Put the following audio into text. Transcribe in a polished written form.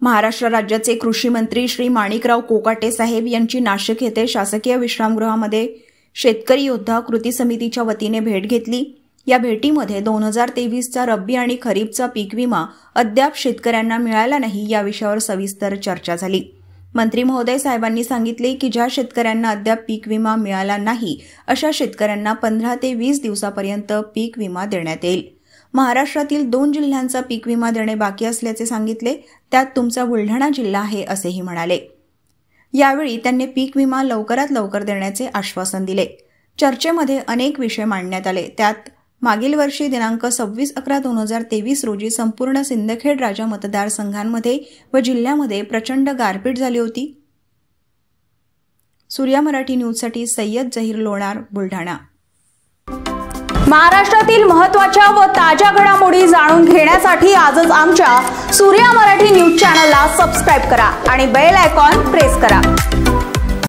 महाराष्ट्र राज्याचे कृषी मंत्री श्री माणिकराव कोकाटे साहेब यांची नाशिक येथे शासकीय विश्रामगृहामध्ये शेतकरी योद्धा कृती समितीच्या वतीने भेट घेतली। या भेटीमध्ये 2023चा रब्बी आणि खरीपचा पीक विमा अद्याप शेतकऱ्यांना मिळाला नाही या विषयावर सविस्तर चर्चा झाली। मंत्री महोदय साहेबांनी सांगितले की ज्या शेतकऱ्यांना अद्याप पीक विमा मिळाला नाही अशा शेतकऱ्यांना 15 ते 20 दिवसापर्यंत पीक विमा देण्यात येईल। महाराष्ट्रातील 2 जिल्ह्यांचा पीक विमा देणे बाकी असल्याचे सांगितले, त्यात तुमचा बुलढाणा जिल्हा आहे असेही म्हणाले। यावेळी त्यांनी पीक विमा लवकरात लवकर देण्याचे आश्वासन दिले। चर्चेमध्ये अनेक विषय मांडण्यात आले, त्यात मागील वर्षी दिनांक 26/11/2023 रोजी संपूर्ण सिंदखेड राजा मतदारसंघांमध्ये व जिल्ह्यामध्ये प्रचंड गारपीट झाली होती। सूर्या मराठी न्यूजसाठी सय्यद जहीर लोणार, बुलढाणा। महाराष्ट्रातील महत्त्वाच्या व ताज्या घडामोडी जाणून घेण्यासाठी आजच आमच्या सूर्या मराठी न्यूज चॅनलला सबस्क्राइब करा आणि बेल आयकॉन प्रेस करा।